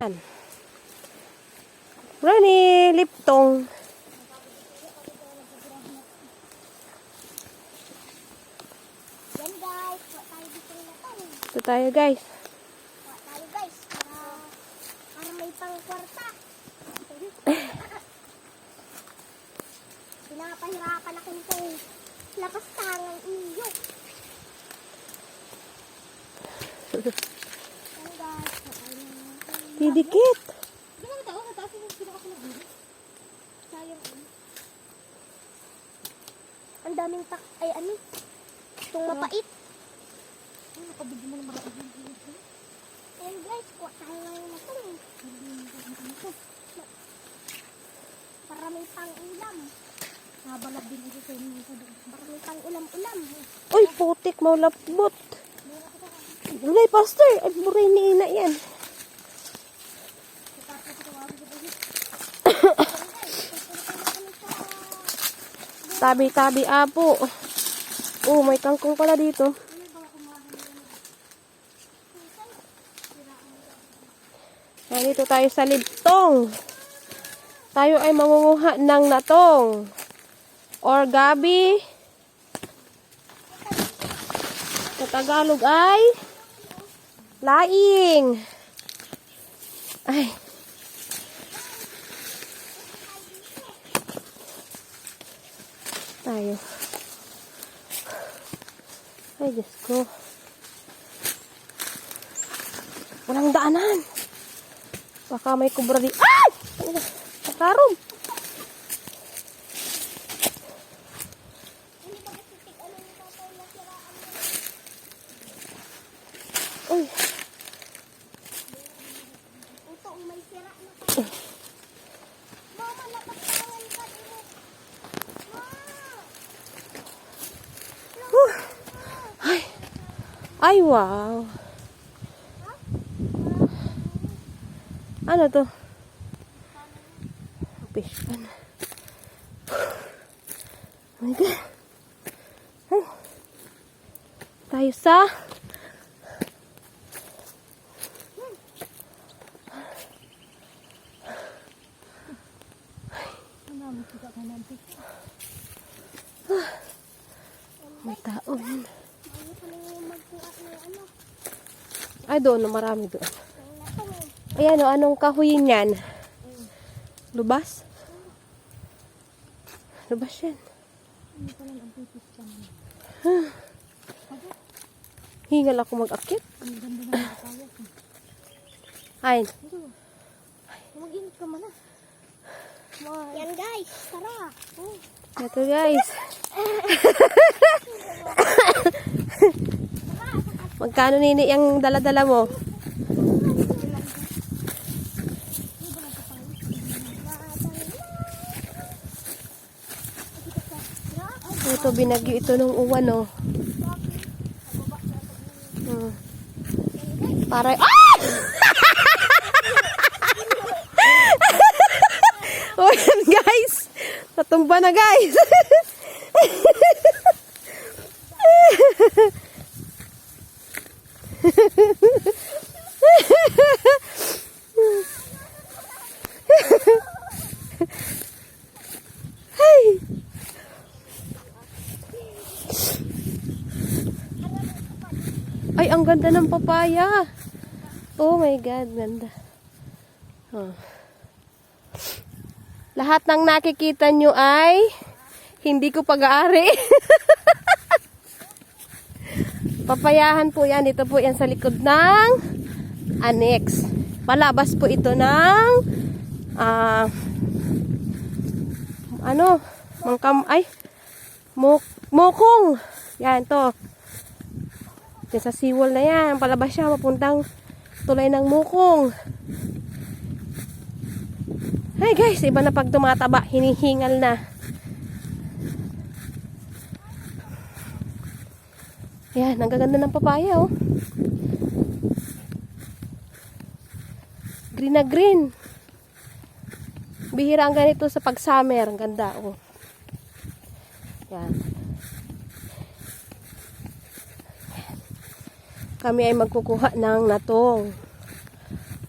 Yan. Brownie Liptong. Yan guys, kuha tayo dito na to. Ito tayo guys. Kuha tayo guys, para may pangkwarta. Pinapahirapan ako nitong lakas tangang iyo. Yan guys, kuha tayo ng... Didikit. Di ba tao? Nataas yung pinaka ko na sayang ano. Ang daming ay ano? Itong mapait. Ay, nakabigyan mo na marami. Ayan guys, kuha tayo ngayon na ito. Para may pang-ulam. Nabalab din ito sa inyo. Para may pang-ulam-ulam. Uy, putik, maulapbot. Gulay, pastor. Ay, buray ni ina yan. Tabi-tabi apo. Oh, may kangkong pala dito. Nandito tayo sa Libtong. Tayo ay mangunguha ng natong or gabi. Sa Tagalog ay laing. Ay. Tayo. Ay, Diyos ko. Walang daanan. Baka may kubra di... Ay! Nakarom. Uy. Ito ang may sira na tayo. Mama, napatangan ka din. Ay. Ay, wow. Ano to? Fish pan. Oh my God. Ay. Tayo sa may taon. Ay, doon. Marami doon. Ayan o. Anong kahuyin yan? Lubas? Lubas yan. Hingal ako mag-akit. Ay. Mag-init ka man. Yan guys, tara. Ito guys. Magkano nini yung dala-dala mo? Ito, binagyo ito nung uwan, oh. Para... Ah! Oh, yan, guys. Natumba na, guys. Ay, ang ganda ng papaya. Oh my God, ganda. Oh. Lahat ng nakikita nyo ay hindi ko pag-aari. Papayahan po yan. Dito po yan sa likod ng annex. Palabas po ito ng mukong. Yan to. Ito sa seawall na yan. Palabas siya mapuntang tulay ng mukong. Hey guys, iba na pag tumataba, hinihingal na. Yan, ang gaganda ng papaya, oh. Green na green. Bihira ang ganito sa pag-summer. Ang ganda, oh. Yan. Kami ay magkukuha ng natong.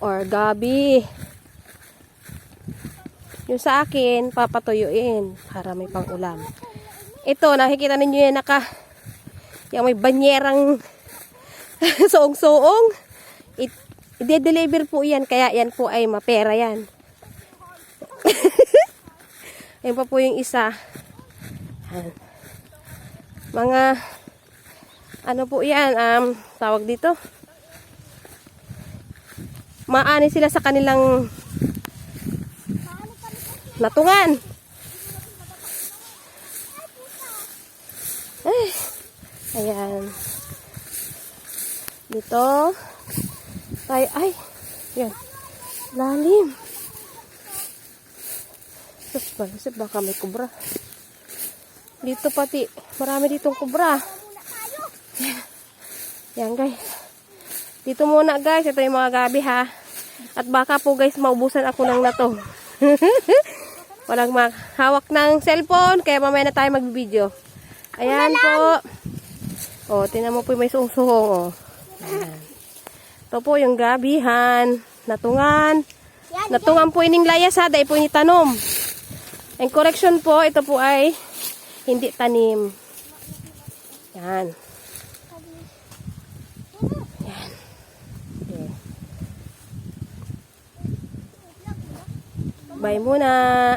or gabi. Yung sa akin, papatuyuin para may pang ulam. Ito, nakikita ninyo yan yung may banyerang soong-soong. I-deliver po yan, kaya yan po ay mapera yan. Ayun pa po yung isa. Yan. Mga, ano po yan, tawag dito. Maani sila sa kanilang natungan. Ay, ayan. Dito. Ay, yan. Lalim. Sus, baka may kubra. Dito pati, marami ditong kubra. Yan guys. Dito muna guys, ito yung mga gabi ha. At baka po guys, maubusan ako ng nato. Walang hawak ng cellphone, kaya mamaya na tayo mag-video. Ayan po. O, tinan mo po may suong-suong o. Ayan. Ito po yung gabihan, natungan. Natungan po ining layas ha, dahil po ini tanom. And correction po, ito po ay hindi tanim. Yan. Yan. Okay. Bye muna.